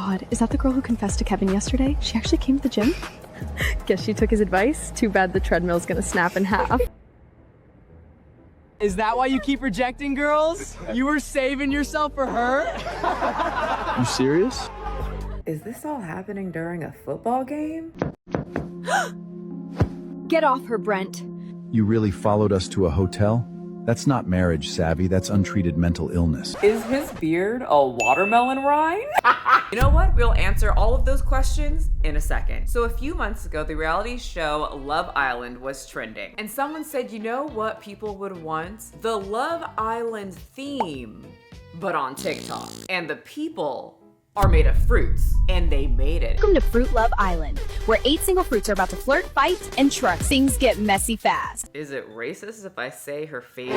God, is that the girl who confessed to Kevin yesterday? She actually came to the gym? Guess she took his advice. Too bad the treadmill's gonna snap in half. Is that why you keep rejecting girls? You were saving yourself for her? You serious? Is this all happening during a football game? Get off her, Brent. You really followed us to a hotel? That's not marriage, Savvy. That's untreated mental illness. Is his beard a watermelon rind? You know what? We'll answer all of those questions in a second. So a few months ago, the reality show Love Island was trending. And someone said, you know what people would want? The Love Island theme, but on TikTok. And the people are made of fruits, and they made it. Welcome to Fruit Love Island, where 8 single fruits are about to flirt, fight, and trust. Things get messy fast. Is it racist if I say her face,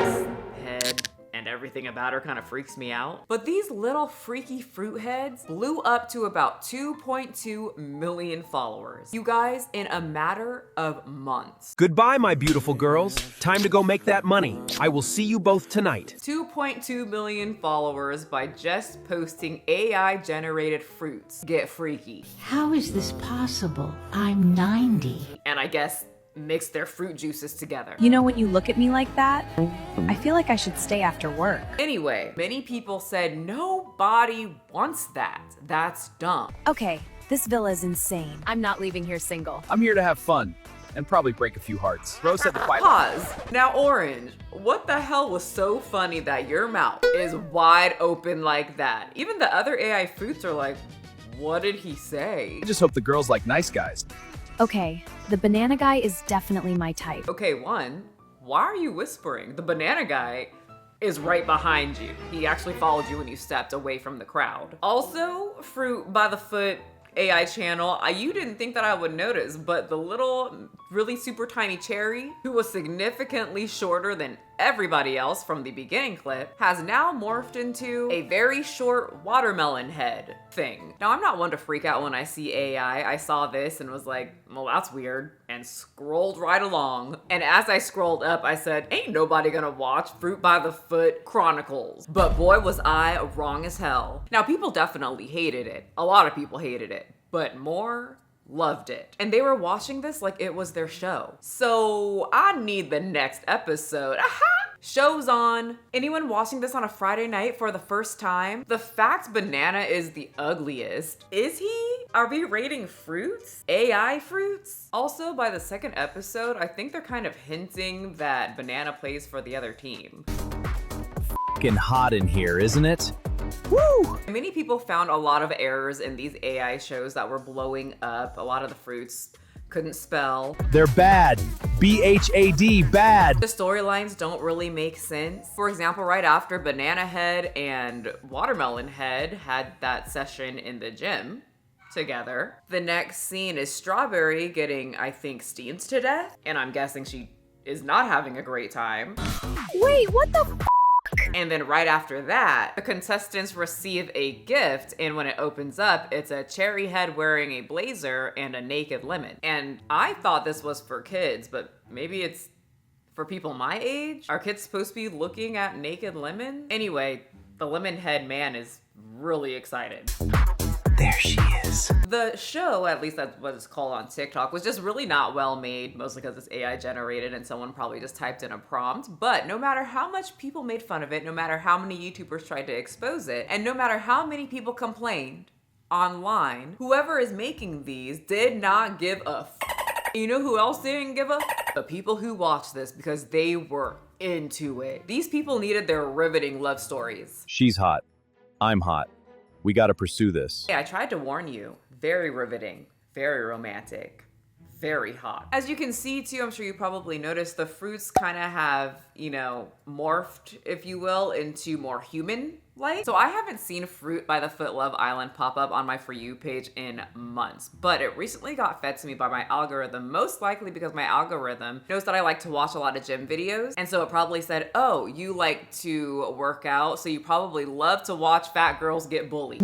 head, and everything about her kind of freaks me out? But these little freaky fruit heads blew up to about 2.2 million followers. You guys, in a matter of months. Goodbye, my beautiful girls. Time to go make that money. I will see you both tonight. 2.2 million followers by just posting AI-generated fruits. Get freaky. How is this possible? I'm 90. And I guess mix their fruit juices together. You know, when you look at me like that, I feel like I should stay after work. Anyway, many people said nobody wants that. That's dumb. Okay, this villa is insane. I'm not leaving here single. I'm here to have fun and probably break a few hearts. Rose said the quiet. Pause. Now, Orange, what the hell was so funny that your mouth is wide open like that? Even the other AI fruits are like, what did he say? I just hope the girls like nice guys. Okay, the banana guy is definitely my type. Okay, one, why are you whispering? The banana guy is right behind you. He actually followed you when you stepped away from the crowd. Also, Fruit by the Foot AI channel, you didn't think that I would notice, but the little, really super tiny cherry, who was significantly shorter than everybody else from the beginning clip, has now morphed into a very short watermelon head thing. Now, I'm not one to freak out when I see AI. I saw this and was like, well, that's weird, and scrolled right along. And as I scrolled up, I said, ain't nobody gonna watch Fruit by the Foot Chronicles. But boy, was I wrong as hell. Now, people definitely hated it. A lot of people hated it, but more loved it. And they were watching this like it was their show. So I need the next episode. Aha! Show's on. Anyone watching this on a Friday night for the first time? The fact Banana is the ugliest. Is he? Are we rating fruits? AI fruits? Also, by the second episode, I think they're kind of hinting that Banana plays for the other team. F***ing hot in here, isn't it? Woo! Many people found a lot of errors in these AI shows that were blowing up. A lot of the fruits couldn't spell. They're bad. B-H-A-D, bad. The storylines don't really make sense. For example, right after Banana Head and Watermelon Head had that session in the gym together, the next scene is Strawberry getting, I think, steamed to death. And I'm guessing she is not having a great time. Wait, what the f? And then right after that, the contestants receive a gift, and when it opens up, it's a cherry head wearing a blazer and a naked lemon. And I thought this was for kids, but maybe it's for people my age? Are kids supposed to be looking at naked lemon? Anyway, the lemon head man is really excited. There she is. The show, at least that's what it's called on TikTok, was just really not well made, mostly because it's AI generated and someone probably just typed in a prompt. But no matter how much people made fun of it, no matter how many YouTubers tried to expose it, and no matter how many people complained online, whoever is making these did not give a f. You know who else didn't give a f? The people who watched this, because they were into it. These people needed their riveting love stories. She's hot. I'm hot. We gotta pursue this. Yeah, I tried to warn you. Very riveting, very romantic, very hot. As you can see too, I'm sure you probably noticed the fruits kind of have, you know, morphed, if you will, into more human-like. So I haven't seen Fruit by the Foot Love Island pop up on my For You page in months, but it recently got fed to me by my algorithm, most likely because my algorithm knows that I like to watch a lot of gym videos. And so it probably said, oh, you like to work out, so you probably love to watch fat girls get bullied.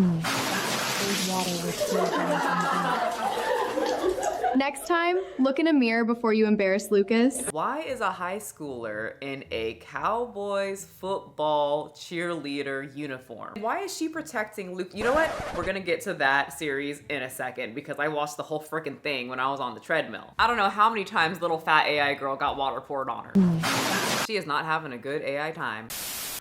Next Next time, look in a mirror before you embarrass Lucas. Why is a high schooler in a Cowboys football cheerleader uniform? Why is she protecting Luke? You know what? We're gonna get to that series in a second because I watched the whole freaking thing when I was on the treadmill. I don't know how many times little fat AI girl got water poured on her. She is not having a good AI time.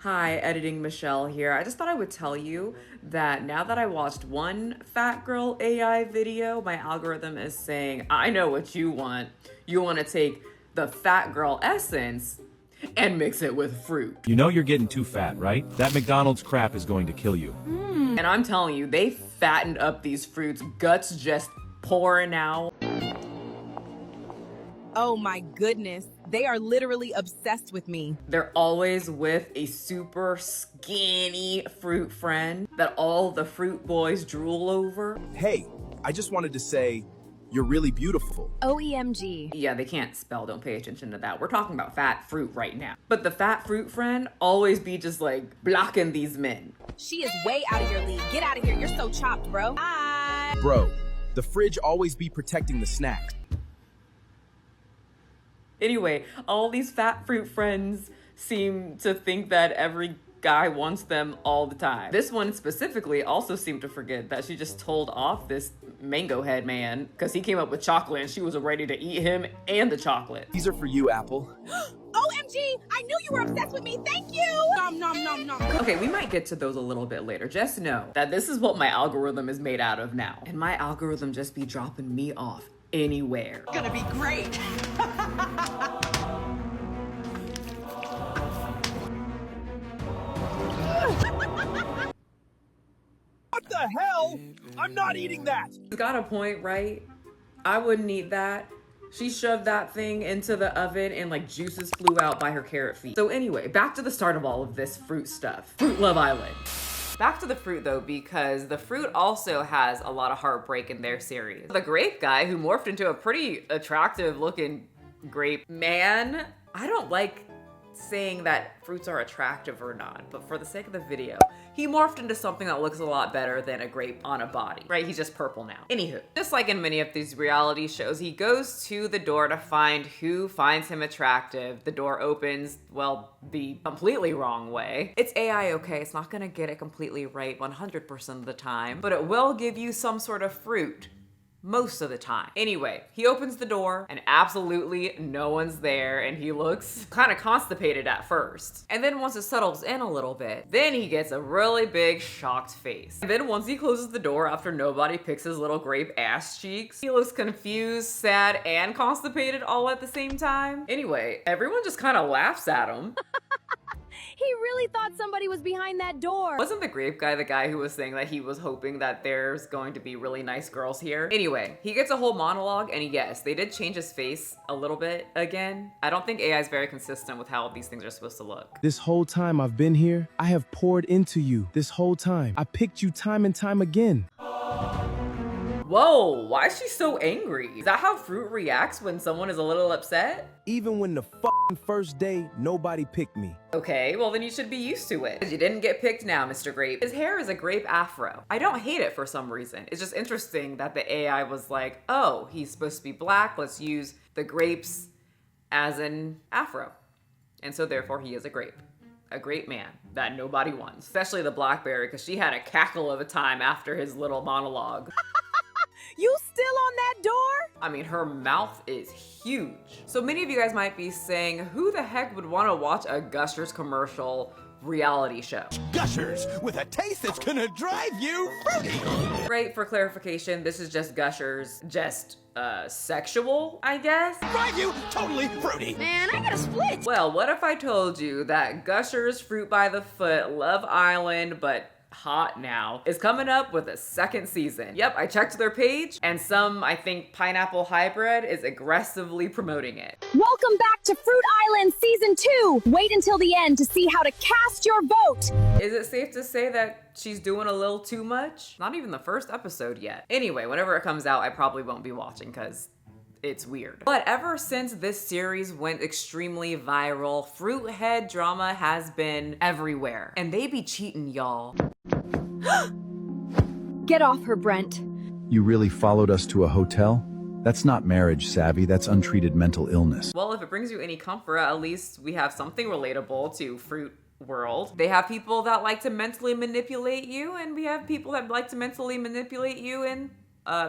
Hi, editing Michelle here. I just thought I would tell you that now that I watched one fat girl AI video, my algorithm is saying, I know what you want. You want to take the fat girl essence and mix it with fruit. You know you're getting too fat, right? That McDonald's crap is going to kill you. And I'm telling you, they fattened up these fruits, guts just pouring out. Oh my goodness, they are literally obsessed with me. They're always with a super skinny fruit friend that all the fruit boys drool over. Hey, I just wanted to say, you're really beautiful. OEMG. Yeah, they can't spell, don't pay attention to that. We're talking about fat fruit right now. But the fat fruit friend always be just like blocking these men. She is way out of your league. Get out of here, you're so chopped, bro. Bye. Bro, the fridge always be protecting the snacks. Anyway, all these fat fruit friends seem to think that every guy wants them all the time. This one specifically also seemed to forget that she just told off this mango head man because he came up with chocolate and she was ready to eat him and the chocolate. These are for you, Apple. OMG, I knew you were obsessed with me. Thank you. Nom, nom, nom, nom. Okay, we might get to those a little bit later. Just know that this is what my algorithm is made out of now. And my algorithm just be dropping me off anywhere. It's gonna be great. What the hell? I'm not eating that. She's got a point, right? I wouldn't eat that. She shoved that thing into the oven and like juices flew out by her carrot feet. So anyway, back to the start of all of this fruit stuff. Fruit Love Island. Back to the fruit though, because the fruit also has a lot of heartbreak in their series. The grape guy who morphed into a pretty attractive looking grape man. I don't like saying that fruits are attractive or not, but for the sake of the video, he morphed into something that looks a lot better than a grape on a body, right? He's just purple now. Anywho, just like in many of these reality shows, he goes to the door to find who finds him attractive. The door opens, well, the completely wrong way. It's AI, okay? It's not gonna get it completely right 100% of the time, but it will give you some sort of fruit most of the time. Anyway, he opens the door and absolutely no one's there and he looks kind of constipated at first. And then once it settles in a little bit, then he gets a really big shocked face. And then once he closes the door after nobody picks his little grape ass cheeks, he looks confused, sad, and constipated all at the same time. Anyway, everyone just kind of laughs at him. He really thought somebody was behind that door. Wasn't the grape guy the guy who was saying that he was hoping that there's going to be really nice girls here? Anyway, he gets a whole monologue and yes, they did change his face a little bit again. I don't think AI is very consistent with how these things are supposed to look. This whole time I've been here, I have poured into you. This whole time. I picked you time and time again. Whoa, why is she so angry? Is that how fruit reacts when someone is a little upset? Even when the f***ing first day, nobody picked me. Okay, well then you should be used to it. You didn't get picked now, Mr. Grape. His hair is a grape afro. I don't hate it for some reason. It's just interesting that the AI was like, oh, he's supposed to be black. Let's use the grapes as an afro. And so therefore he is a grape. A great man that nobody wants. Especially the blackberry, because she had a cackle of a time after his little monologue. You still on that door? I mean, her mouth is huge. So many of you guys might be saying, who the heck would want to watch a Gushers commercial reality show? Gushers, with a taste that's gonna drive you fruity. Right, for clarification, this is just Gushers, just sexual, I guess? Drive you totally fruity. Man, I gotta split. Well, what if I told you that Gushers Fruit by the Foot, Love Island, but hot now, is coming up with a second season. Yep, I checked their page and some, I think, pineapple hybrid is aggressively promoting it. Welcome back to Fruit Island Season 2. Wait until the end to see how to cast your vote. Is it safe to say that she's doing a little too much? Not even the first episode yet. Anyway, whenever it comes out, I probably won't be watching because it's weird. But ever since this series went extremely viral, fruit head drama has been everywhere. And they be cheating, y'all. Get off her, Brent. You really followed us to a hotel? That's not marriage, Savvy. That's untreated mental illness. Well, if it brings you any comfort, at least we have something relatable to fruit world. They have people that like to mentally manipulate you, and we have people that like to mentally manipulate you in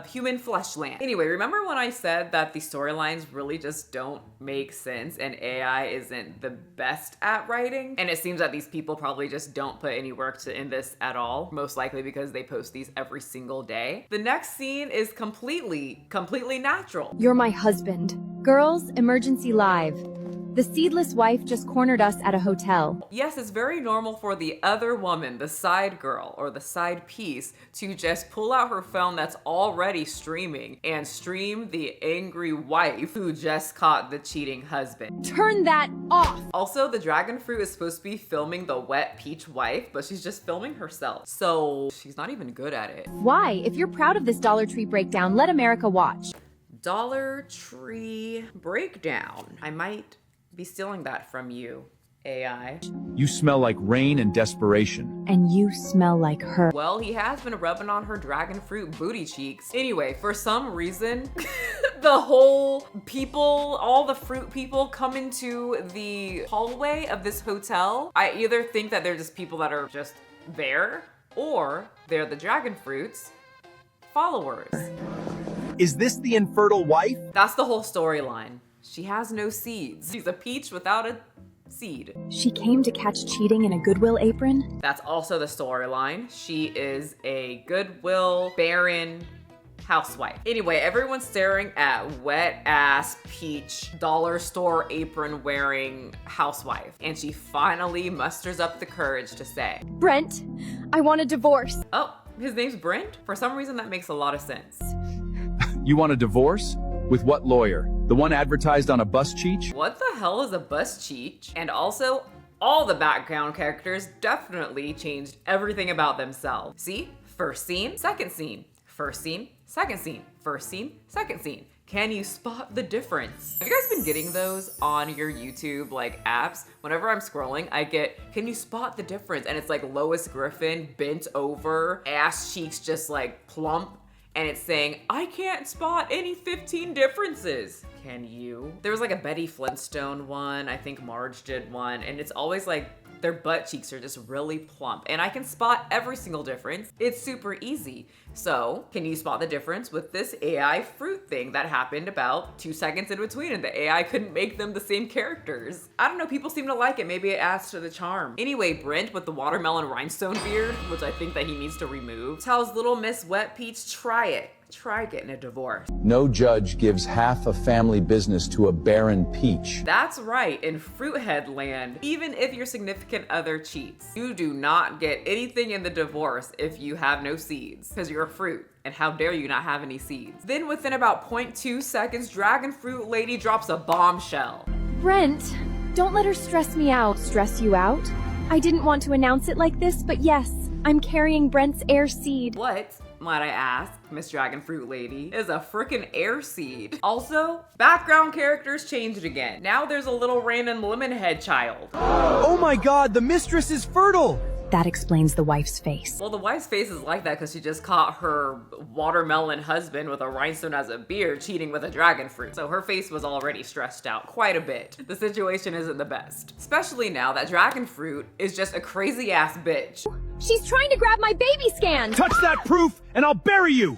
human flesh land. Anyway, remember when I said that the storylines really just don't make sense and AI isn't the best at writing? And it seems that these people probably just don't put any work in this at all, most likely because they post these every single day. The next scene is completely natural. You're my husband. Girls, emergency live. The seedless wife just cornered us at a hotel. Yes, it's very normal for the other woman, the side girl or the side piece, to just pull out her phone that's already streaming and stream the angry wife who just caught the cheating husband. Turn that off! Also, the dragon fruit is supposed to be filming the wet peach wife, but she's just filming herself. So she's not even good at it. Why? If you're proud of this Dollar Tree breakdown, let America watch. Dollar Tree breakdown. I might be stealing that from you, AI. You smell like rain and desperation. And you smell like her. Well, he has been rubbing on her dragon fruit booty cheeks. Anyway, for some reason, the whole people, all the fruit people come into the hallway of this hotel. I either think that they're just people that are just there, or they're the dragon fruit's followers. Is this the infertile wife? That's the whole storyline. She has no seeds. She's a peach without a seed. She came to catch cheating in a Goodwill apron? That's also the storyline. She is a Goodwill barren housewife. Anyway, everyone's staring at wet ass peach dollar store apron wearing housewife. And she finally musters up the courage to say, Brent, I want a divorce. Oh, his name's Brent? For some reason that makes a lot of sense. You want a divorce? With what lawyer? The one advertised on a bus cheech? What the hell is a bus cheech? And also, all the background characters definitely changed everything about themselves. See? First scene, second scene. First scene, second scene. First scene, second scene. Can you spot the difference? Have you guys been getting those on your YouTube like apps? Whenever I'm scrolling, I get, can you spot the difference? And it's like Lois Griffin bent over, ass cheeks just like plump. And it's saying, I can't spot any 15 differences. Can you? There was like a Betty Flintstone one. I think Marge did one. And it's always like their butt cheeks are just really plump. And I can spot every single difference. It's super easy. So can you spot the difference with this AI fruit thing that happened about 2 seconds in between and the AI couldn't make them the same characters? I don't know, people seem to like it. Maybe it adds to the charm. Anyway, Brent with the watermelon rhinestone beard, which I think that he needs to remove, tells little Miss Wet Peach, try it. Try getting a divorce. No judge gives half a family business to a barren peach. That's right, in Fruithead land, even if your significant other cheats, you do not get anything in the divorce if you have no seeds, because you're a fruit. And how dare you not have any seeds? Then within about 0.2 seconds, Dragon Fruit Lady drops a bombshell. Brent, don't let her stress me out. Stress you out? I didn't want to announce it like this, but yes, I'm carrying Brent's air seed. What, might I ask, Miss Dragon Fruit Lady, is a frickin' air seed? Also, background characters changed again. Now there's a little random lemon head child. Oh my god, the mistress is fertile! That explains the wife's face. Well, the wife's face is like that because she just caught her watermelon husband with a rhinestone as a beard cheating with a dragon fruit. So her face was already stressed out quite a bit. The situation isn't the best. Especially now that dragon fruit is just a crazy ass bitch. She's trying to grab my baby scan! Touch that proof and I'll bury you!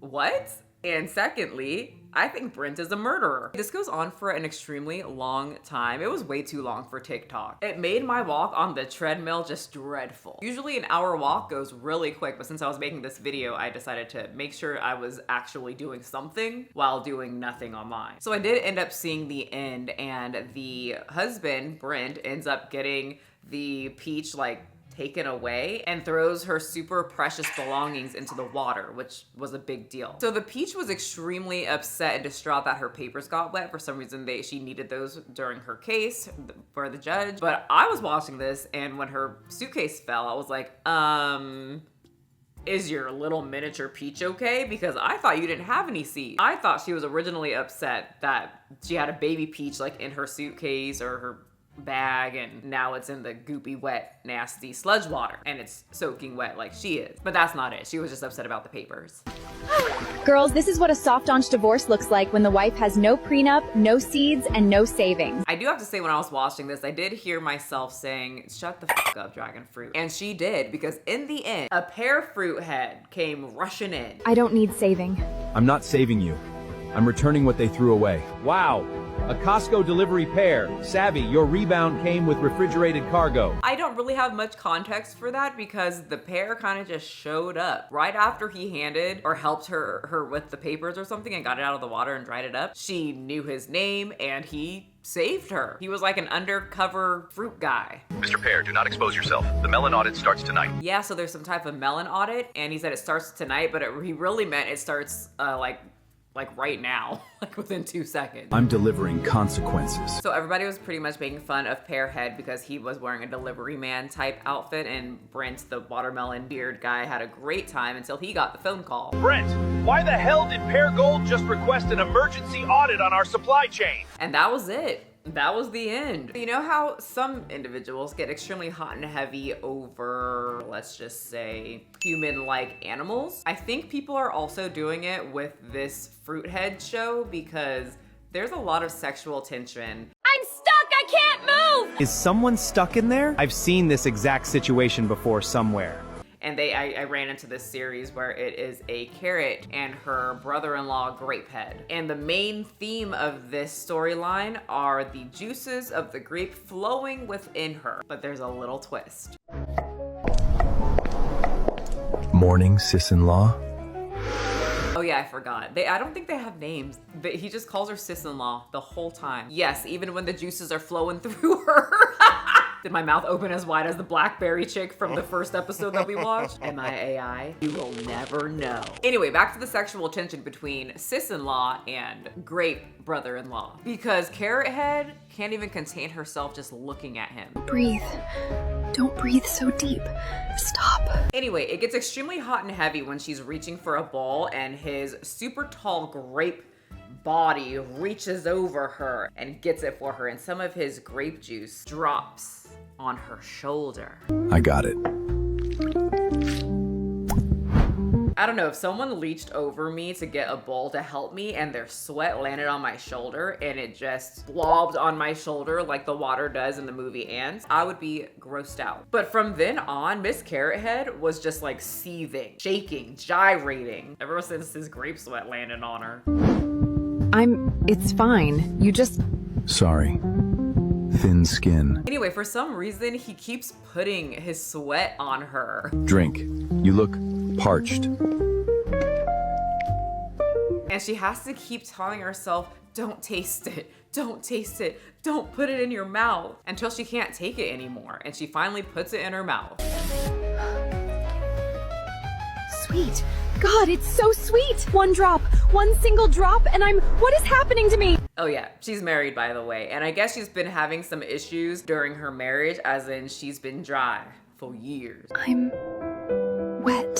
What? And secondly, I think Brent is a murderer. This goes on for an extremely long time. It was way too long for TikTok. It made my walk on the treadmill just dreadful. Usually an hour walk goes really quick, but since I was making this video, I decided to make sure I was actually doing something while doing nothing online. So I did end up seeing the end, and the husband, Brent, ends up getting the peach like taken away and throws her super precious belongings into the water, which was a big deal. So the peach was extremely upset and distraught that her papers got wet. For some reason, she needed those during her case for the judge. But I was watching this, and when her suitcase fell, I was like, is your little miniature peach okay? Because I thought you didn't have any seeds. I thought she was originally upset that she had a baby peach like in her suitcase or her bag, and now it's in the goopy, wet, nasty sludge water, and it's soaking wet like she is. But that's not it. She was just upset about the papers. Girls, this is what a soft-aunch divorce looks like when the wife has no prenup, no seeds, and no savings. I do have to say, when I was watching this, I did hear myself saying, shut the fuck up, dragon fruit. And she did, because in the end, a pear fruit head came rushing in. I don't need saving. I'm not saving you. I'm returning what they threw away. Wow, a Costco delivery pair. Savvy, your rebound came with refrigerated cargo. I don't really have much context for that because the pair kind of just showed up right after he handed or helped her with the papers or something and got it out of the water and dried it up. She knew his name and he saved her. He was like an undercover fruit guy. Mr. Pear, do not expose yourself. The melon audit starts tonight. Yeah, so there's some type of melon audit, and he said it starts tonight, but he really meant it starts like right now, like within 2 seconds. I'm delivering consequences. So everybody was pretty much making fun of Pearhead because he was wearing a delivery man type outfit, and Brent, the watermelon beard guy, had a great time until he got the phone call. Brent, why the hell did Pear Gold just request an emergency audit on our supply chain? And that was it. That was the end. You know how some individuals get extremely hot and heavy over, let's just say, human-like animals? I think people are also doing it with this fruit head show because there's a lot of sexual tension. I'm stuck! I can't move! Is someone stuck in there? I've seen this exact situation before somewhere. And I ran into this series where it is a carrot and her brother-in-law Grapehead. And the main theme of this storyline are the juices of the grape flowing within her. But there's a little twist. Morning, sis-in-law. Oh yeah, I forgot. I don't think they have names. He just calls her sis-in-law the whole time. Yes, even when the juices are flowing through her. Did my mouth open as wide as the blackberry chick from the first episode that we watched? Am I AI? You will never know. Anyway, back to the sexual tension between sis-in-law and grape brother-in-law. Because Carrot Head can't even contain herself just looking at him. Breathe. Don't breathe so deep. Stop. Anyway, it gets extremely hot and heavy when she's reaching for a ball and his super tall grape body reaches over her and gets it for her, and some of his grape juice drops on her shoulder. I got it. I don't know, if someone reached over me to get a bowl to help me and their sweat landed on my shoulder and it just blobbed on my shoulder like the water does in the movie Ants, I would be grossed out. But from then on, Miss Carrot Head was just like seething, shaking, gyrating ever since his grape sweat landed on her. It's fine. You just... Sorry. Thin skin. Anyway, for some reason, he keeps putting his sweat on her. Drink. You look parched. And she has to keep telling herself, don't taste it, don't taste it, don't put it in your mouth, until she can't take it anymore. And she finally puts it in her mouth. Sweet. God, it's so sweet. One drop, one single drop, and what is happening to me? Oh yeah, she's married, by the way. And I guess she's been having some issues during her marriage, as in she's been dry for years. I'm wet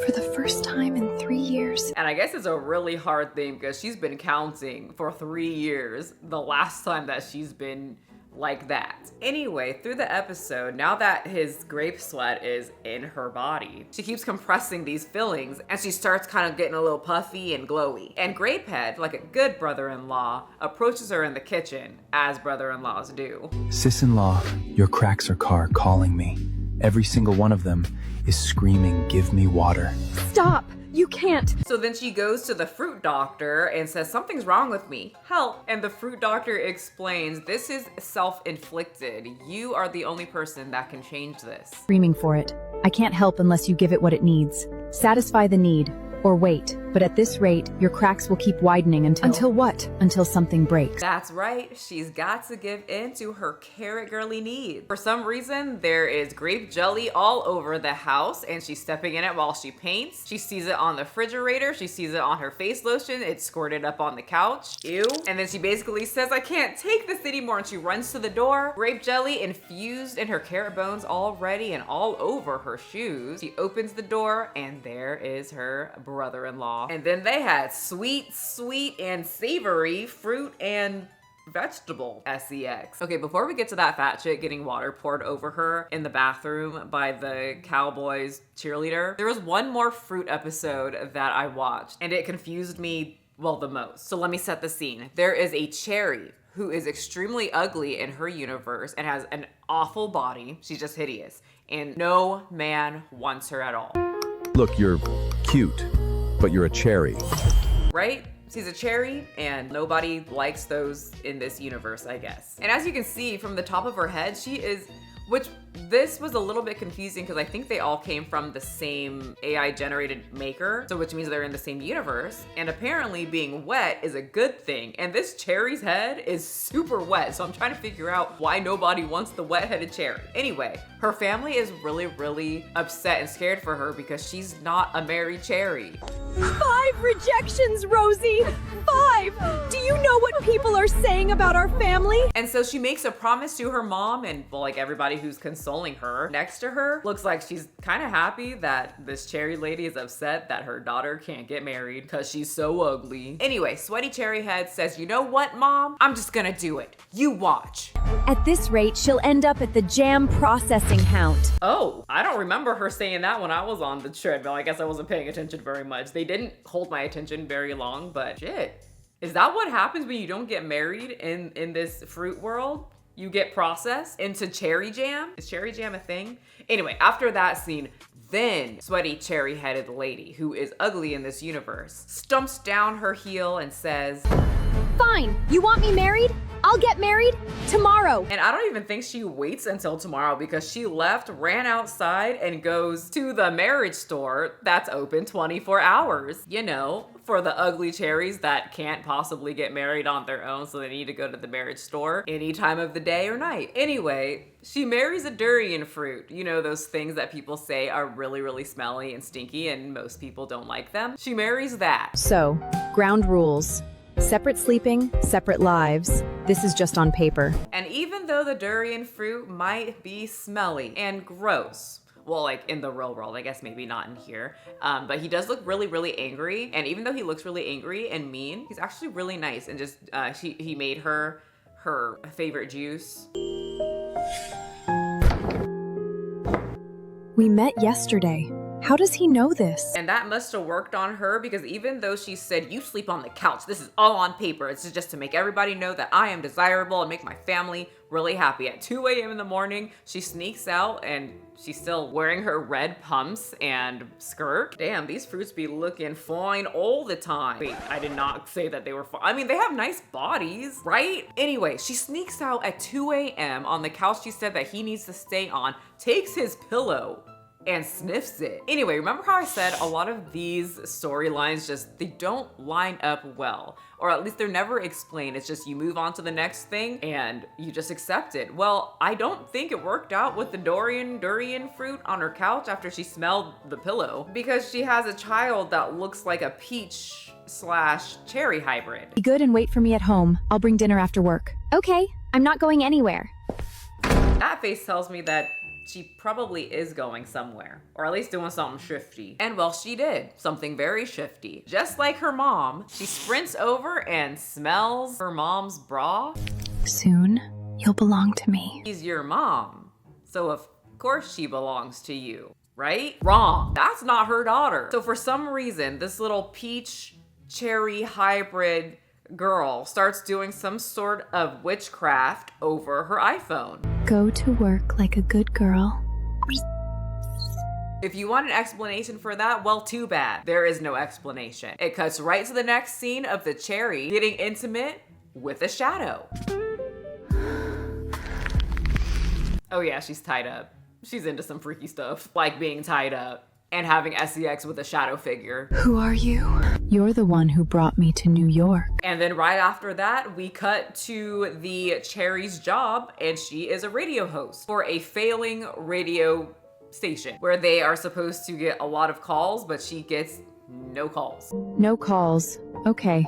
for the first time in 3 years. And I guess it's a really hard thing because she's been counting for 3 years, the last time that she's been like that. Anyway, through the episode, now that his grape sweat is in her body, she keeps compressing these fillings and she starts kind of getting a little puffy and glowy. And Grapehead, like a good brother-in-law, approaches her in the kitchen, as brother-in-laws do. Sis-in-law, your cracks are calling me. Every single one of them is screaming, give me water. Stop! You can't. So then she goes to the fruit doctor and says, something's wrong with me, help. And the fruit doctor explains, this is self-inflicted. You are the only person that can change this. Screaming for it. I can't help unless you give it what it needs. Satisfy the need, or wait. But at this rate, your cracks will keep widening until what? Until something breaks. That's right, she's got to give in to her carrot girly need. For some reason, there is grape jelly all over the house and she's stepping in it while she paints. She sees it on the refrigerator, she sees it on her face lotion, it's squirted up on the couch. Ew. And then she basically says, I can't take this anymore, and she runs to the door. Grape jelly infused in her carrot bones already and all over her shoes. She opens the door and there is her brother-in-law. And then they had sweet, and savory fruit and vegetable sex. Okay, before we get to that fat chick getting water poured over her in the bathroom by the Cowboys cheerleader, there was one more fruit episode that I watched and it confused me, well, the most. So let me set the scene. There is a cherry who is extremely ugly in her universe and has an awful body. She's just hideous. And no man wants her at all. Look, you're cute, but you're a cherry. Right? She's a cherry and nobody likes those in this universe, I guess. And as you can see from the top of her head, she is, which this was a little bit confusing because I think they all came from the same AI generated maker. So which means they're in the same universe. And apparently being wet is a good thing. And this cherry's head is super wet. So I'm trying to figure out why nobody wants the wet-headed cherry. Anyway, her family is really, really upset and scared for her because she's not a married cherry. 5 rejections, Rosie! 5! Do you know what people are saying about our family? And so she makes a promise to her mom and, well, like everybody who's consoling her next to her looks like she's kind of happy that this cherry lady is upset that her daughter can't get married because she's so ugly. Anyway, Sweaty Cherry Head says, you know what, Mom? I'm just gonna do it. You watch. At this rate, she'll end up at the jam processing count. Oh, I don't remember her saying that when I was on the treadmill. I guess I wasn't paying attention very much. They didn't hold my attention very long, but shit. Is that what happens when you don't get married in this fruit world? You get processed into cherry jam? Is cherry jam a thing? Anyway, after that scene, then Sweaty Cherry-Headed Lady, who is ugly in this universe, stumps down her heel and says, Fine, you want me married? I'll get married tomorrow. And I don't even think she waits until tomorrow because she left, ran outside, and goes to the marriage store that's open 24 hours. You know, for the ugly cherries that can't possibly get married on their own, so they need to go to the marriage store any time of the day or night. Anyway, she marries a durian fruit. You know, those things that people say are really, really smelly and stinky and most people don't like them. She marries that. So, ground rules. Separate sleeping, separate lives. This is just on paper. And even though the durian fruit might be smelly and gross, well, like in the real world, I guess maybe not in here, but he does look really, really angry. And even though he looks really angry and mean, he's actually really nice and just, he made her favorite juice. We met yesterday. How does he know this? And that must have worked on her because even though she said, you sleep on the couch, this is all on paper. It's just to make everybody know that I am desirable and make my family really happy. At 2 a.m. in the morning, she sneaks out and she's still wearing her red pumps and skirt. Damn, these fruits be looking fine all the time. Wait, I did not say that they were fine. I mean, they have nice bodies, right? Anyway, she sneaks out at 2 a.m. on the couch she said that he needs to stay on, takes his pillow, and sniffs it. Anyway, remember how I said a lot of these storylines they don't line up well, or at least they're never explained. It's just you move on to the next thing and you just accept it. Well, I don't think it worked out with the durian fruit on her couch after she smelled the pillow because she has a child that looks like a peach/cherry hybrid. Be good and wait for me at home. I'll bring dinner after work. Okay, I'm not going anywhere. That face tells me that she probably is going somewhere, or at least doing something shifty. And well, she did something very shifty. Just like her mom, she sprints over and smells her mom's bra. Soon, you'll belong to me. She's your mom, so of course she belongs to you, right? Wrong, that's not her daughter. So for some reason, this little peach cherry hybrid girl starts doing some sort of witchcraft over her iPhone. Go to work like a good girl. If you want an explanation for that, well, too bad. There is no explanation. It cuts right to the next scene of the cherry getting intimate with a shadow. Oh yeah, she's tied up. She's into some freaky stuff, like being tied up and having sex with a shadow figure. Who are you? You're the one who brought me to New York. And then right after that, we cut to the cherry's job, and she is a radio host for a failing radio station where they are supposed to get a lot of calls, but she gets no calls. No calls. Okay.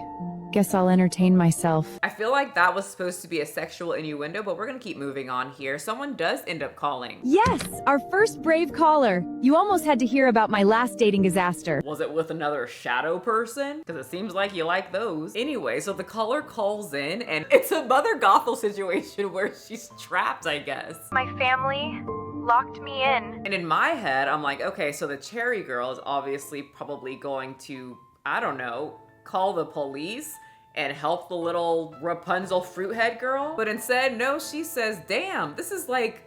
Guess I'll entertain myself. I feel like that was supposed to be a sexual innuendo, but we're gonna keep moving on here. Someone does end up calling. Yes, our first brave caller. You almost had to hear about my last dating disaster. Was it with another shadow person? Because it seems like you like those. Anyway, so the caller calls in and it's a Mother Gothel situation where she's trapped, I guess. My family locked me in. And in my head, I'm like, okay, so the cherry girl is obviously probably going to, I don't know, call the police and help the little Rapunzel fruithead girl. But instead, no, she says, damn, this is like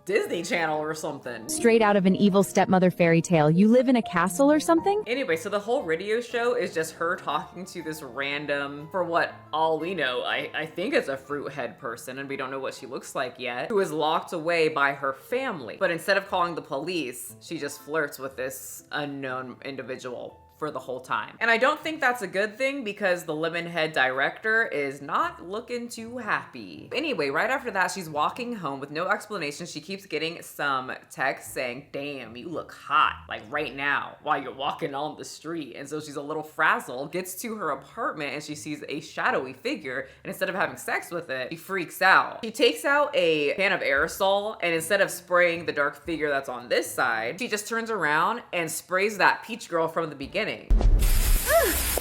Disney Channel or something. Straight out of an evil stepmother fairy tale. You live in a castle or something? Anyway, so the whole radio show is just her talking to this random, for what all we know, I think it's a fruit head person, and we don't know what she looks like yet, who is locked away by her family. But instead of calling the police, she just flirts with this unknown individual for the whole time. And I don't think that's a good thing because the Lemonhead director is not looking too happy. Anyway, right after that, she's walking home with no explanation. She keeps getting some text saying, damn, you look hot, like right now, while you're walking on the street. And so she's a little frazzled, gets to her apartment and she sees a shadowy figure. And instead of having sex with it, she freaks out. She takes out a can of aerosol and instead of spraying the dark figure that's on this side, she just turns around and sprays that peach girl from the beginning.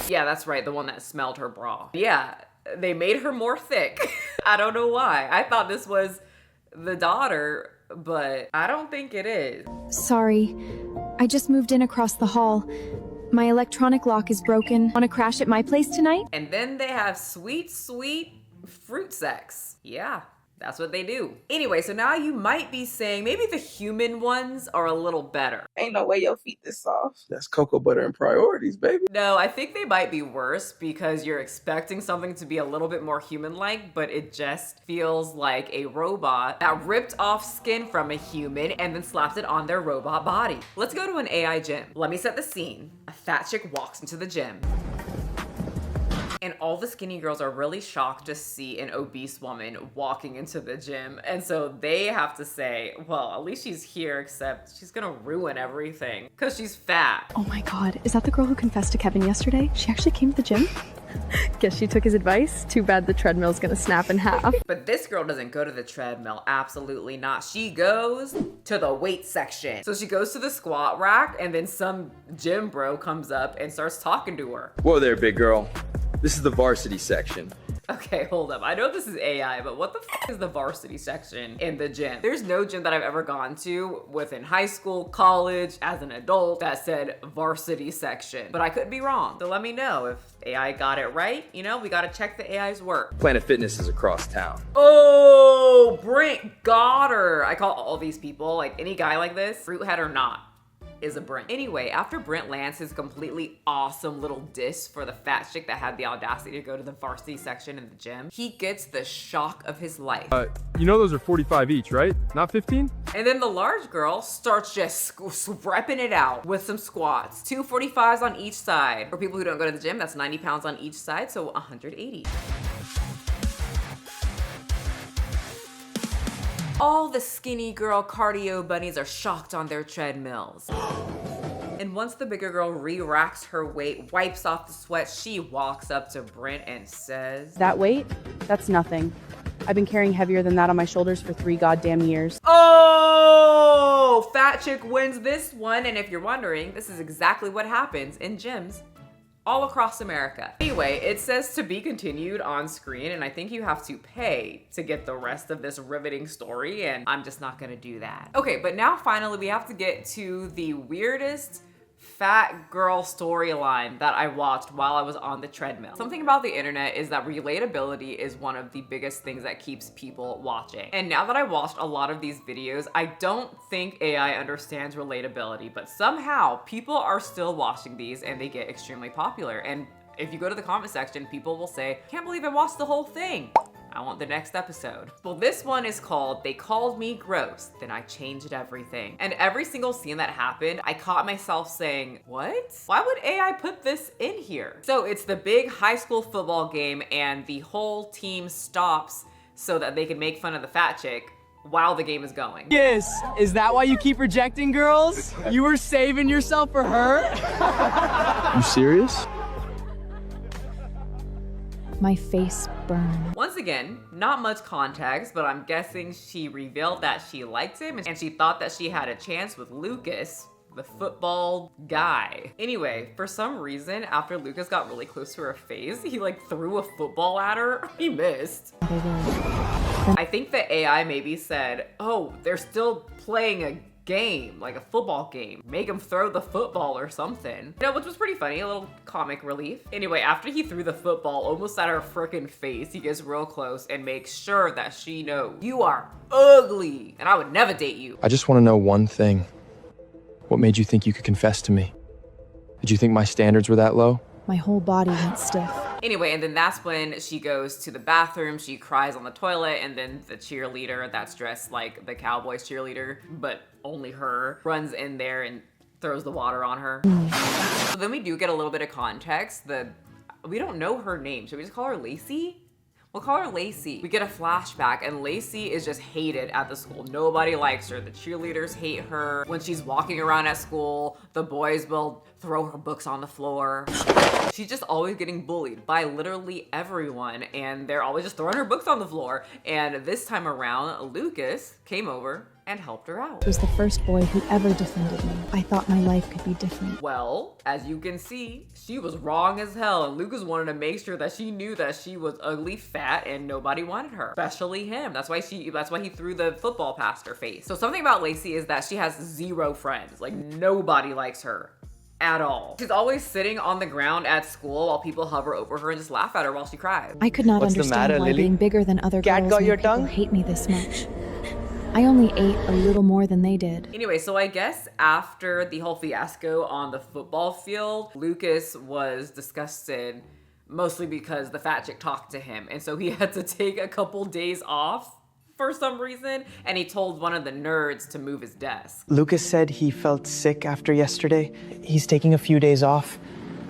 Yeah, that's right, the one that smelled her bra. Yeah, they made her more thick. I don't know why. I thought this was the daughter, but I don't think it is. Sorry, I just moved in across the hall. My electronic lock is broken. Want to crash at my place tonight? And then they have sweet, sweet fruit sex. Yeah. That's what they do. Anyway, so now you might be saying maybe the human ones are a little better. Ain't no way your feet this soft. That's cocoa butter and priorities, baby. No, I think they might be worse because you're expecting something to be a little bit more human-like, but it just feels like a robot that ripped off skin from a human and then slapped it on their robot body. Let's go to an AI gym. Let me set the scene. A fat chick walks into the gym. And all the skinny girls are really shocked to see an obese woman walking into the gym. And so they have to say, well, at least she's here, except she's gonna ruin everything because she's fat. Oh my God, is that the girl who confessed to Kevin yesterday? She actually came to the gym? Guess she took his advice. Too bad the treadmill's gonna snap in half. But this girl doesn't go to the treadmill. Absolutely not. She goes to the weight section. So she goes to the squat rack and then some gym bro comes up and starts talking to her. Whoa there, big girl. This is the varsity section. Okay, hold up. I know this is AI, but what the f is the varsity section in the gym? There's no gym that I've ever gone to within high school, college, as an adult that said varsity section, but I could be wrong. So let me know if AI got it right. You know, we gotta check the AI's work. Planet Fitness is across town. Oh, Brent got her. I call all these people, like any guy like this, fruithead or not, is a Brent. Anyway, after Brent lands his completely awesome little diss for the fat chick that had the audacity to go to the varsity section in the gym, he gets the shock of his life. You know those are 45 each, right? Not 15? And then the large girl starts just repping it out with some squats. 2 45s on each side. For people who don't go to the gym, that's 90 pounds on each side, so 180. All the skinny girl cardio bunnies are shocked on their treadmills. And once the bigger girl re-racks her weight, wipes off the sweat, she walks up to Brent and says, "That weight? That's nothing. I've been carrying heavier than that on my shoulders for 3 goddamn years." Oh, fat chick wins this one. And if you're wondering, this is exactly what happens in gyms all across America. Anyway, it says to be continued on screen, and I think you have to pay to get the rest of this riveting story, and I'm just not gonna do that. Okay, but now finally we have to get to the weirdest fat girl storyline that I watched while I was on the treadmill. Something about the internet is that relatability is one of the biggest things that keeps people watching. And now that I watched a lot of these videos, I don't think AI understands relatability, but somehow people are still watching these and they get extremely popular. And if you go to the comment section, people will say, "Can't believe I watched the whole thing. I want the next episode." Well, this one is called "They Called Me Gross, Then I Changed Everything." And every single scene that happened, I caught myself saying, what? Why would AI put this in here? So it's the big high school football game and the whole team stops so that they can make fun of the fat chick while the game is going. Yes, is that why you keep rejecting girls? You were saving yourself for her? You serious? my face burn. Once again, not much context, but I'm guessing she revealed that she liked him and she thought that she had a chance with Lucas, the football guy. Anyway, for some reason, after Lucas got really close to her face, he like threw a football at her. He missed. I think the AI maybe said, oh, they're still playing a game, like a football game. Make him throw the football or something. You know, which was pretty funny, a little comic relief. Anyway, after he threw the football almost at her frickin' face, he gets real close and makes sure that she knows, you are ugly and I would never date you. I just want to know one thing. What made you think you could confess to me? Did you think my standards were that low? My whole body went stiff. Anyway, and then that's when she goes to the bathroom, she cries on the toilet, and then the cheerleader that's dressed like the Cowboys cheerleader, but only her, runs in there and throws the water on her. So then we do get a little bit of context. We don't know her name. Should we just call her Lacey? We'll call her Lacey. We get a flashback and Lacey is just hated at the school. Nobody likes her. The cheerleaders hate her. When she's walking around at school, the boys will throw her books on the floor. She's just always getting bullied by literally everyone and they're always just throwing her books on the floor. And this time around, Lucas came over and helped her out. He was the first boy who ever defended me. I thought my life could be different. Well, as you can see, she was wrong as hell, and Lucas wanted to make sure that she knew that she was ugly, fat, and nobody wanted her, especially him. That's why he threw the football past her face. So something about Lacey is that she has 0 friends. Like, nobody likes her at all. She's always sitting on the ground at school while people hover over her and just laugh at her while she cries. I could not understand why being bigger than other girls made people hate me this much. I only ate a little more than they did. Anyway, so I guess after the whole fiasco on the football field, Lucas was disgusted, mostly because the fat chick talked to him. And so he had to take a couple days off for some reason. And he told one of the nerds to move his desk. Lucas said he felt sick after yesterday. He's taking a few days off.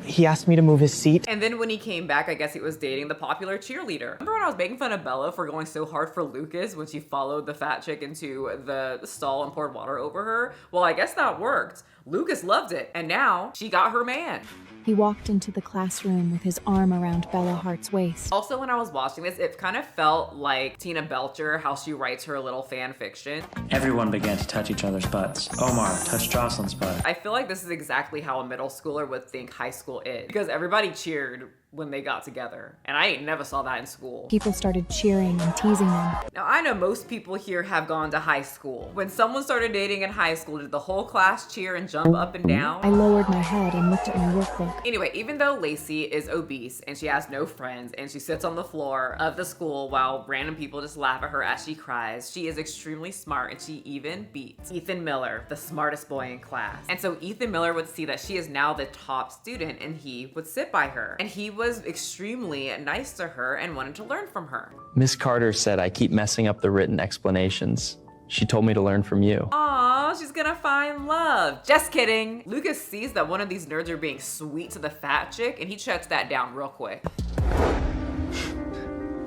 He asked me to move his seat. And then when he came back, I guess he was dating the popular cheerleader. Remember when I was making fun of Bella for going so hard for Lucas when she followed the fat chick into the stall and poured water over her? Well, I guess that worked. Lucas loved it, and now she got her man. He walked into the classroom with his arm around Bella Hart's waist. Also, when I was watching this, it kind of felt like Tina Belcher, how she writes her little fan fiction. Everyone began to touch each other's butts. Omar touched Jocelyn's butt. I feel like this is exactly how a middle schooler would think high school is, because everybody cheered when they got together, and I never saw that in school. People started cheering and teasing them. Now, I know most people here have gone to high school. When someone started dating in high school, did the whole class cheer and jump up and down? I lowered my head and looked at my workbook. Anyway, even though Lacey is obese and she has no friends and she sits on the floor of the school while random people just laugh at her as she cries, she is extremely smart and she even beats Ethan Miller, the smartest boy in class. And so Ethan Miller would see that she is now the top student and he would sit by her. And he was extremely nice to her and wanted to learn from her. Miss Carter said I keep messing up the written explanations. She told me to learn from you. Aw, she's gonna find love. Just kidding. Lucas sees that one of these nerds are being sweet to the fat chick and he shuts that down real quick.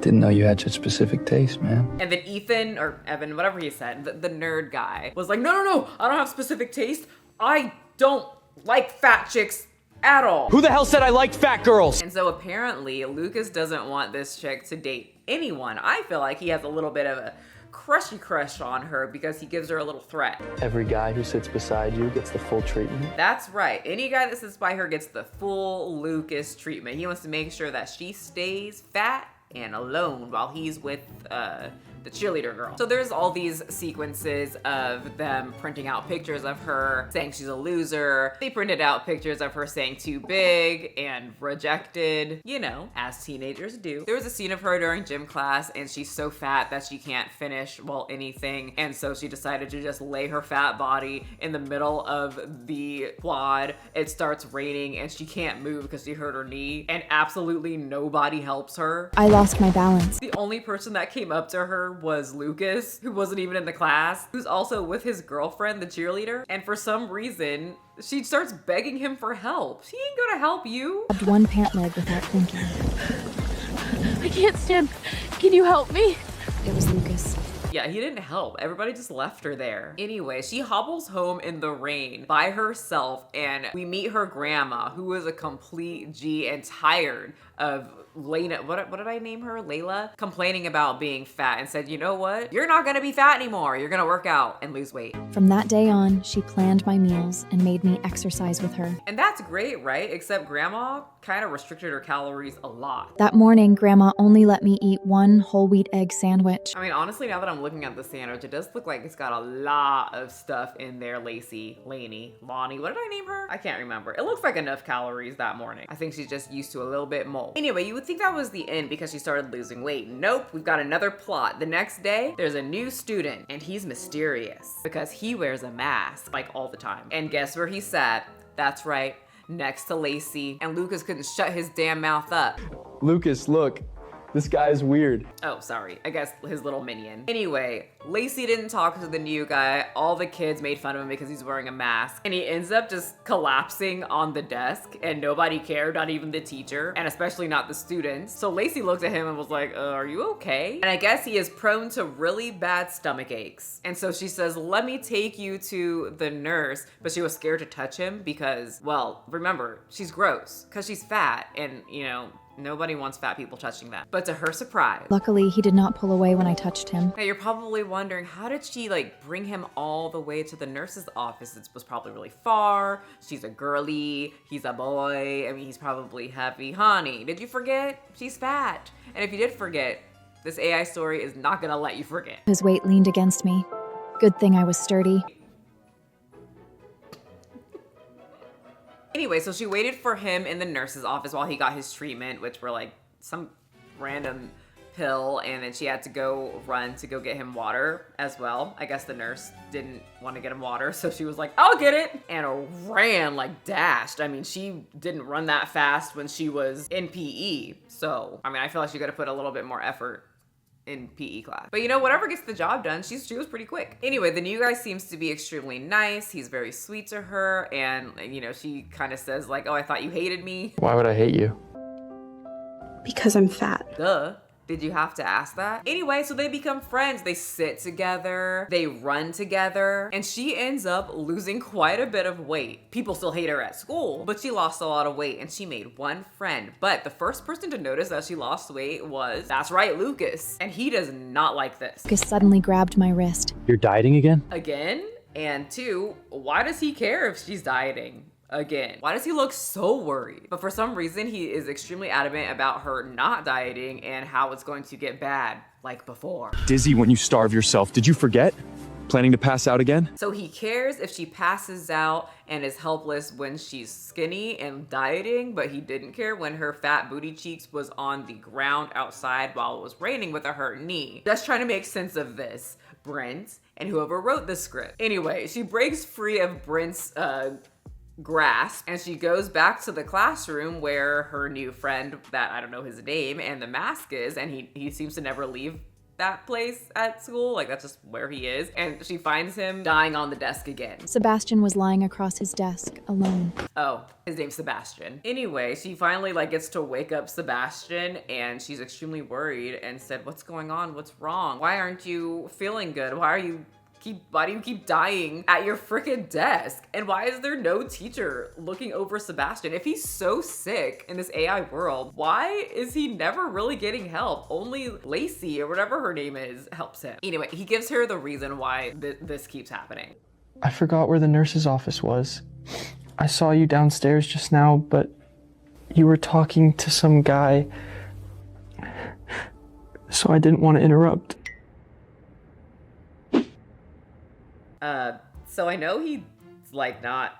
Didn't know you had such specific taste, man. And then Ethan, or Evan, whatever he said, the nerd guy, was like, no, I don't have specific taste. I don't like fat chicks at all. Who the hell said I liked fat girls? And so apparently Lucas doesn't want this chick to date anyone. I feel like he has a little bit of a crushy crush on her because he gives her a little threat. Every guy who sits beside you gets the full treatment. That's right. Any guy that sits by her gets the full Lucas treatment. He wants to make sure that she stays fat and alone while he's with the cheerleader girl. So there's all these sequences of them printing out pictures of her saying she's a loser. They printed out pictures of her saying too big and rejected, you know, as teenagers do. There was a scene of her during gym class and she's so fat that she can't finish, well, anything. And so she decided to just lay her fat body in the middle of the quad. It starts raining and she can't move because she hurt her knee and absolutely nobody helps her. I lost my balance. The only person that came up to her was Lucas, who wasn't even in the class, who's also with his girlfriend, the cheerleader. And for some reason, she starts begging him for help. She ain't gonna help you. I grabbed one pant leg without thinking. I can't stand. Can you help me? It was Lucas. Yeah, he didn't help. Everybody just left her there. Anyway, she hobbles home in the rain by herself, and we meet her grandma, who is a complete G and tired of Lena, what did I name her? Layla? Complaining about being fat and said, you know what? You're not gonna be fat anymore. You're gonna work out and lose weight. From that day on, she planned my meals and made me exercise with her. And that's great, right? Except grandma kind of restricted her calories a lot. That morning, Grandma only let me eat one whole wheat egg sandwich. I mean, honestly, now that I'm looking at the sandwich, it does look like it's got a lot of stuff in there. Lacey, Lainey, Lonnie, what did I name her? I can't remember. It looks like enough calories that morning. I think she's just used to a little bit more. Anyway, you would think that was the end because she started losing weight. Nope, we've got another plot. The next day, there's a new student and he's mysterious because he wears a mask like all the time. And guess where he sat? That's right, next to Lacey, and Lucas couldn't shut his damn mouth up. Lucas, look. This guy is weird. Oh, sorry. I guess his little minion. Anyway, Lacey didn't talk to the new guy. All the kids made fun of him because he's wearing a mask. And he ends up just collapsing on the desk and nobody cared, not even the teacher, and especially not the students. So Lacey looked at him and was like, are you okay? And I guess he is prone to really bad stomach aches. And so she says, let me take you to the nurse. But she was scared to touch him because, well, remember, she's gross because she's fat and, you know, nobody wants fat people touching them. But to her surprise, Luckily, he did not pull away when I touched him. now you're probably wondering, how did she like bring him all the way to the nurse's office? It was probably really far. She's a girly, he's a boy. I mean, he's probably heavy. Honey, did you forget? She's fat. And if you did forget, this AI story is not gonna let you forget. His weight leaned against me. Good thing I was sturdy. Anyway, so she waited for him in the nurse's office while he got his treatment, which were like some random pill, and then she had to go run to go get him water as well. I guess the nurse didn't want to get him water, so she was like, I'll get it, and ran, like dashed. I mean, she didn't run that fast when she was in PE, so I mean, I feel like she could have put a little bit more effort in PE class. But you know, whatever gets the job done, she was pretty quick. Anyway, the new guy seems to be extremely nice. He's very sweet to her. And you know, she kind of says like, oh, I thought you hated me. Why would I hate you? Because I'm fat. Duh. Did you have to ask that? Anyway, so they become friends. They sit together, they run together, and she ends up losing quite a bit of weight. People still hate her at school, but she lost a lot of weight and she made one friend. But the first person to notice that she lost weight was, that's right, Lucas. And he does not like this. Lucas suddenly grabbed my wrist. You're dieting again? Again? And two, why does he care if she's dieting? Again, why does he look so worried? But for some reason, he is extremely adamant about her not dieting and how it's going to get bad like before. Dizzy when you starve yourself. Did you forget? Planning to pass out again? So he cares if she passes out and is helpless when she's skinny and dieting, but he didn't care when her fat booty cheeks was on the ground outside while it was raining with a hurt knee. Just trying to make sense of this, Brent, and whoever wrote the script. Anyway, she breaks free of Brent's grasp and she goes back to the classroom where her new friend, that I don't know his name, and the mask is, and he seems to never leave that place at school. Like, that's just where he is. And she finds him dying on the desk again. Sebastian was lying across his desk, alone. Oh, his name's Sebastian. Anyway, she finally like gets to wake up Sebastian and she's extremely worried and said, what's going on? What's wrong? Why aren't you feeling good? Why do you keep dying at your freaking desk? And why is there no teacher looking over Sebastian? If he's so sick in this AI world, why is he never really getting help? Only Lacey, or whatever her name is, helps him. Anyway, he gives her the reason why this keeps happening. I forgot where the nurse's office was. I saw you downstairs just now, but you were talking to some guy, so I didn't want to interrupt. So I know he's like not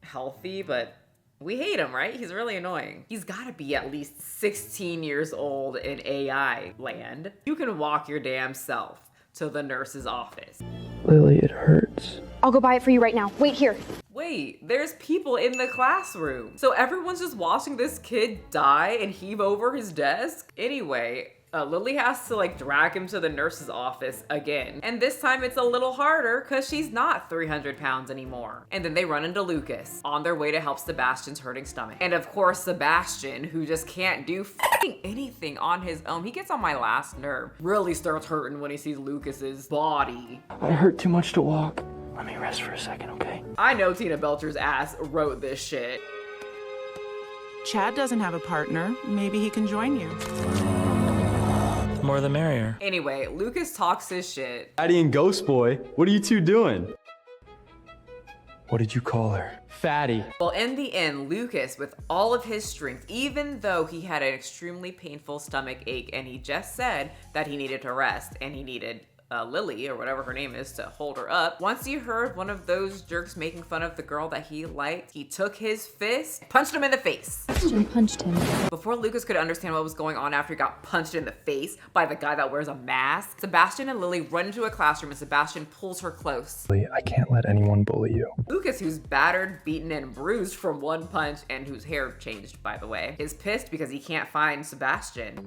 healthy, but we hate him, right? He's really annoying. He's gotta be at least 16 years old in AI land. You can walk your damn self to the nurse's office. Lily, it hurts. I'll go buy it for you right now. Wait here. Wait, there's people in the classroom. So everyone's just watching this kid die and heave over his desk? Anyway, Lily has to like drag him to the nurse's office again. And this time it's a little harder because she's not 300 pounds anymore. And then they run into Lucas on their way to help Sebastian's hurting stomach. And of course, Sebastian, who just can't do fucking anything on his own. He gets on my last nerve. Really starts hurting when he sees Lucas's body. I hurt too much to walk. Let me rest for a second, okay? I know Tina Belcher's ass wrote this shit. Chad doesn't have a partner. Maybe he can join you. The more the merrier. Anyway, Lucas talks his shit. Fatty and Ghost Boy, what are you two doing? What did you call her? Fatty. Well, in the end, Lucas, with all of his strength, even though he had an extremely painful stomach ache and he just said that he needed to rest and he needed Lily, or whatever her name is, to hold her up. Once he heard one of those jerks making fun of the girl that he liked, he took his fist, punched him in the face. Sebastian punched him. Before Lucas could understand what was going on after he got punched in the face by the guy that wears a mask, Sebastian and Lily run into a classroom and Sebastian pulls her close. I can't let anyone bully you. Lucas, who's battered, beaten, and bruised from one punch and whose hair changed, by the way, is pissed because he can't find Sebastian.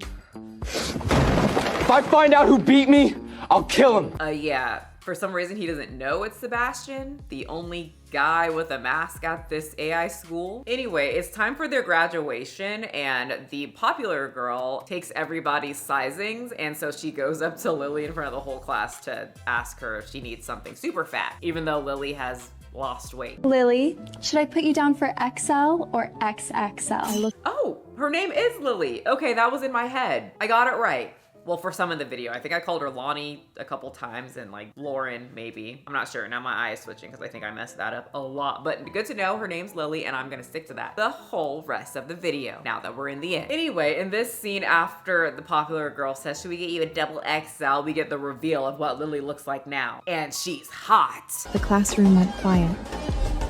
If I find out who beat me, I'll kill him. Yeah. For some reason, he doesn't know it's Sebastian, the only guy with a mask at this AI school. Anyway, it's time for their graduation, and the popular girl takes everybody's sizings, and so she goes up to Lily in front of the whole class to ask her if she needs something super fat, even though Lily has lost weight. Lily, should I put you down for XL or XXL? Oh, her name is Lily. Okay, that was in my head. I got it right. Well, for some of the video, I think I called her Lonnie a couple times and like Lauren, maybe. I'm not sure. Now my eye is switching because I think I messed that up a lot. But good to know her name's Lily and I'm gonna stick to that the whole rest of the video now that we're in the end. Anyway, in this scene after the popular girl says, should we get you a double XL? We get the reveal of what Lily looks like now. And she's hot. The classroom went quiet.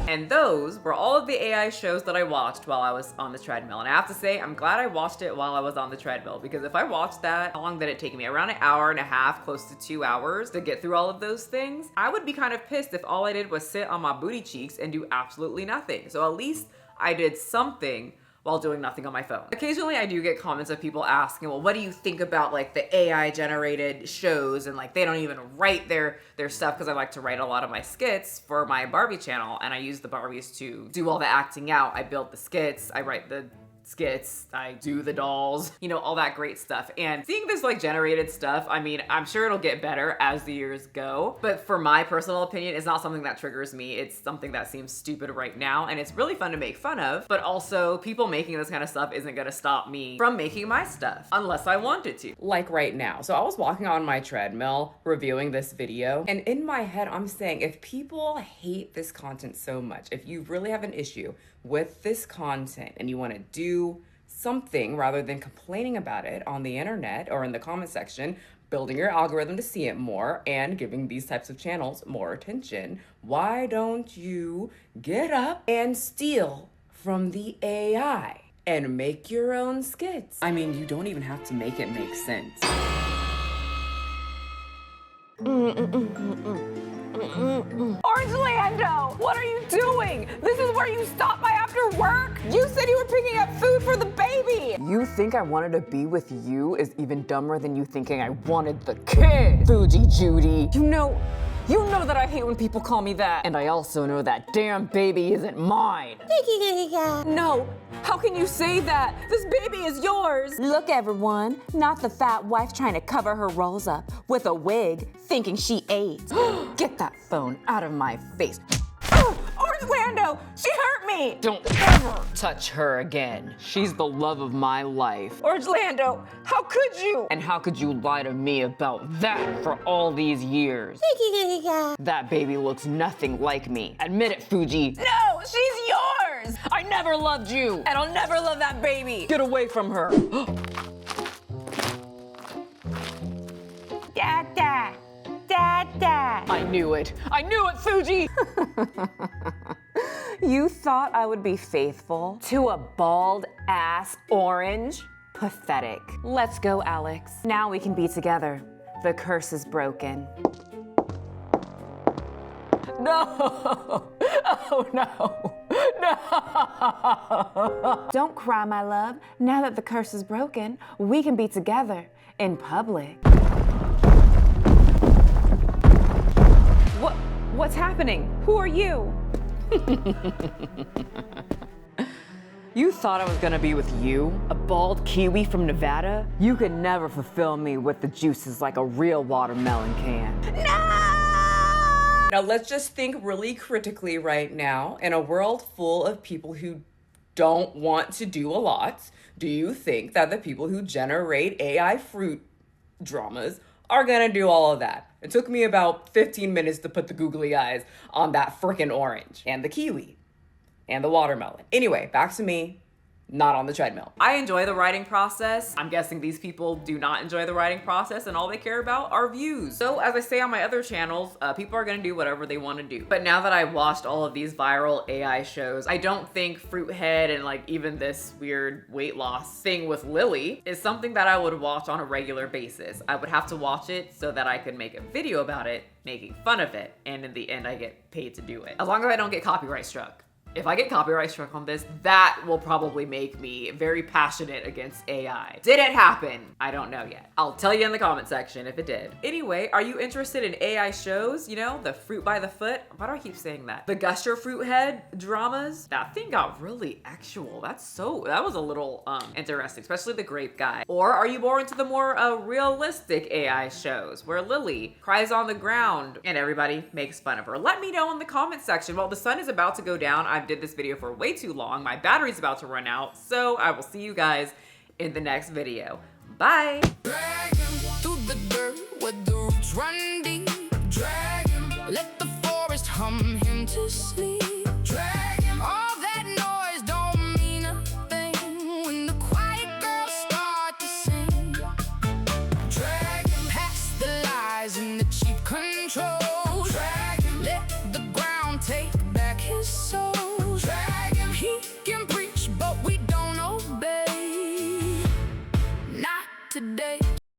And those were all of the AI shows that I watched while I was on the treadmill. And I have to say, I'm glad I watched it while I was on the treadmill, because if I watched that, how long did it take me? Around an hour and a half, close to 2 hours to get through all of those things. I would be kind of pissed if all I did was sit on my booty cheeks and do absolutely nothing. So at least I did something while doing nothing on my phone. Occasionally I do get comments of people asking, well, what do you think about like the AI generated shows, and like they don't even write their stuff, because I like to write a lot of my skits for my Barbie channel and I use the Barbies to do all the acting out. I build the skits, I write the skits, I do the dolls, you know, all that great stuff. And seeing this like generated stuff, I mean, I'm sure it'll get better as the years go, but for my personal opinion, it's not something that triggers me. It's something that seems stupid right now, and it's really fun to make fun of, but also people making this kind of stuff isn't gonna stop me from making my stuff unless I wanted to. Like right now. So I was walking on my treadmill reviewing this video, and in my head, I'm saying, if people hate this content so much, if you really have an issue with this content and you want to do something rather than complaining about it on the internet or in the comment section, building your algorithm to see it more and giving these types of channels more attention, why don't you get up and steal from the AI and make your own skits? I mean, you don't even have to make it make sense. Orlando, what are you doing? This is where you stop by after work? You said you were picking up food for the baby. You think I wanted to be with you is even dumber than you thinking I wanted the kid, Fuji Judy. You know that I hate when people call me that. And I also know that damn baby isn't mine. No, how can you say that? This baby is yours. Look, everyone, not the fat wife trying to cover her rolls up with a wig, thinking she ate. Get that phone out of my face. Orlando, she hurt me. Don't ever touch her again. She's the love of my life. Orlando, how could you? And how could you lie to me about that for all these years? That baby looks nothing like me. Admit it, Fuji. No, she's yours. I never loved you. And I'll never love that baby. Get away from her. Dada. Dada. I knew it. I knew it, Fuji. You thought I would be faithful to a bald-ass orange? Pathetic. Let's go, Alex. Now we can be together. The curse is broken. No! Oh, no! No! Don't cry, my love. Now that the curse is broken, we can be together in public. What's happening? Who are you? You thought I was gonna be with you? A bald kiwi from Nevada? You could never fulfill me with the juices like a real watermelon can. Now let's just think really critically right now. In a world full of people who don't want to do a lot, do you think that the people who generate AI fruit dramas are gonna do all of that? It took me about 15 minutes to put the googly eyes on that frickin' orange and the kiwi and the watermelon. Anyway, back to me. Not on the treadmill. I enjoy the writing process. I'm guessing these people do not enjoy the writing process and all they care about are views. So as I say on my other channels, people are gonna do whatever they wanna do. But now that I've watched all of these viral AI shows, I don't think Fruithead and like even this weird weight loss thing with Lily is something that I would watch on a regular basis. I would have to watch it so that I could make a video about it, making fun of it, and in the end I get paid to do it. As long as I don't get copyright struck. If I get copyright struck on this, that will probably make me very passionate against AI. Did it happen? I don't know yet. I'll tell you in the comment section if it did. Anyway, are you interested in AI shows? You know, the fruit by the foot? Why do I keep saying that? The Gusher Fruithead dramas? That thing got really actual. That was a little interesting, especially the grape guy. Or are you more into the more realistic AI shows where Lily cries on the ground and everybody makes fun of her? Let me know in the comment section. Well, the sun is about to go down. I did this video for way too long. My battery's about to run out, so I will see you guys in the next video. Bye. Through the dirt where the roots run deep. Drag him, let the forest hum him to sleep. Drag him, all that noise don't mean a thing when the quiet girls start to sing. Drag him, past the lies and the cheap control. Drag him, let the ground take back his soul. He can preach, but we don't obey. Not today.